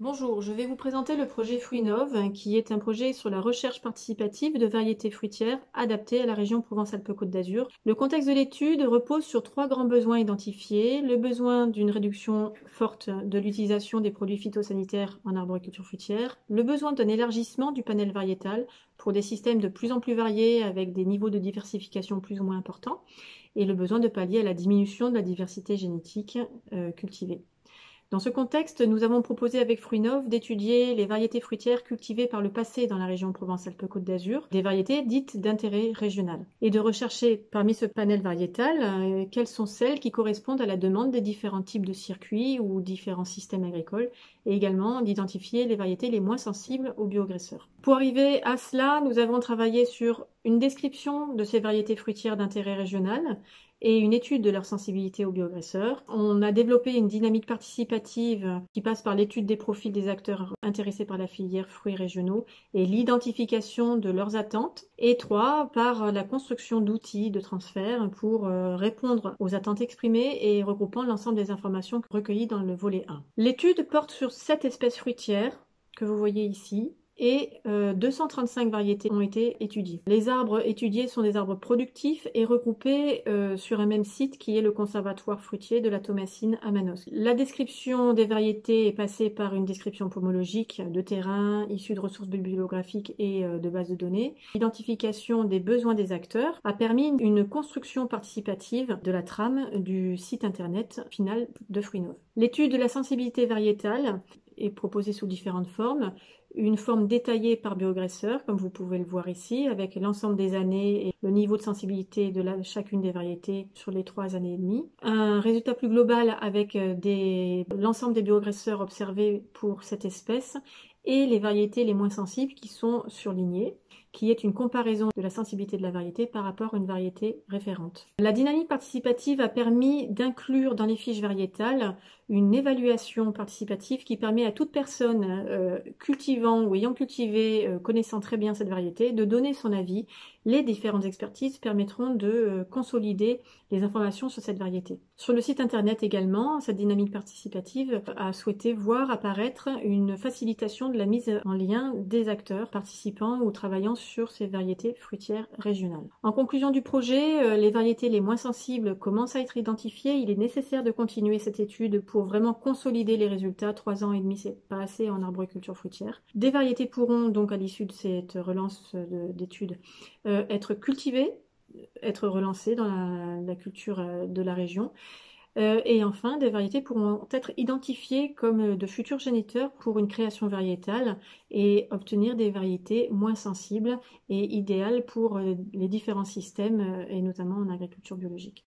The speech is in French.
Bonjour, je vais vous présenter le projet Fruinov, qui est un projet sur la recherche participative de variétés fruitières adaptées à la région Provence-Alpes-Côte d'Azur. Le contexte de l'étude repose sur trois grands besoins identifiés. Le besoin d'une réduction forte de l'utilisation des produits phytosanitaires en arboriculture fruitière, le besoin d'un élargissement du panel variétal pour des systèmes de plus en plus variés avec des niveaux de diversification plus ou moins importants, et le besoin de pallier à la diminution de la diversité génétique cultivée. Dans ce contexte, nous avons proposé avec Fruinov d'étudier les variétés fruitières cultivées par le passé dans la région Provence-Alpes-Côte d'Azur, des variétés dites d'intérêt régional, et de rechercher parmi ce panel variétal quelles sont celles qui correspondent à la demande des différents types de circuits ou différents systèmes agricoles, et également d'identifier les variétés les moins sensibles aux bioagresseurs. Pour arriver à cela, nous avons travaillé sur une description de ces variétés fruitières d'intérêt régional, et une étude de leur sensibilité aux bioagresseurs. On a développé une dynamique participative qui passe par l'étude des profils des acteurs intéressés par la filière fruits régionaux et l'identification de leurs attentes. Et trois, par la construction d'outils de transfert pour répondre aux attentes exprimées et regroupant l'ensemble des informations recueillies dans le volet 1. L'étude porte sur 7 espèces fruitières que vous voyez ici, et 235 variétés ont été étudiées. Les arbres étudiés sont des arbres productifs et regroupés sur un même site qui est le conservatoire fruitier de la Thomasine à Manosque. La description des variétés est passée par une description pomologique de terrain, issue de ressources bibliographiques et de bases de données. L'identification des besoins des acteurs a permis une construction participative de la trame du site internet final de Fruinov. L'étude de la sensibilité variétale est proposée sous différentes formes. Une forme détaillée par bioagresseur, comme vous pouvez le voir ici, avec l'ensemble des années et le niveau de sensibilité de chacune des variétés sur les 3 années et demie. Un résultat plus global avec l'ensemble des bioagresseurs observés pour cette espèce et les variétés les moins sensibles qui sont surlignées, qui est une comparaison de la sensibilité de la variété par rapport à une variété référente. La dynamique participative a permis d'inclure dans les fiches variétales une évaluation participative qui permet à toute personne cultivant ou ayant cultivé, connaissant très bien cette variété, de donner son avis. Les différentes expertises permettront de consolider les informations sur cette variété. Sur le site internet également, cette dynamique participative a souhaité voir apparaître une facilitation de la mise en lien des acteurs participant ou travaillant sur ces variétés fruitières régionales. En conclusion du projet, les variétés les moins sensibles commencent à être identifiées. Il est nécessaire de continuer cette étude pour vraiment consolider les résultats. 3 ans et demi, c'est pas assez en arboriculture fruitière. Des variétés pourront donc à l'issue de cette relance d'études être cultivées, être relancées dans la culture de la région. Et enfin, des variétés pourront être identifiées comme de futurs géniteurs pour une création variétale et obtenir des variétés moins sensibles et idéales pour les différents systèmes et notamment en agriculture biologique.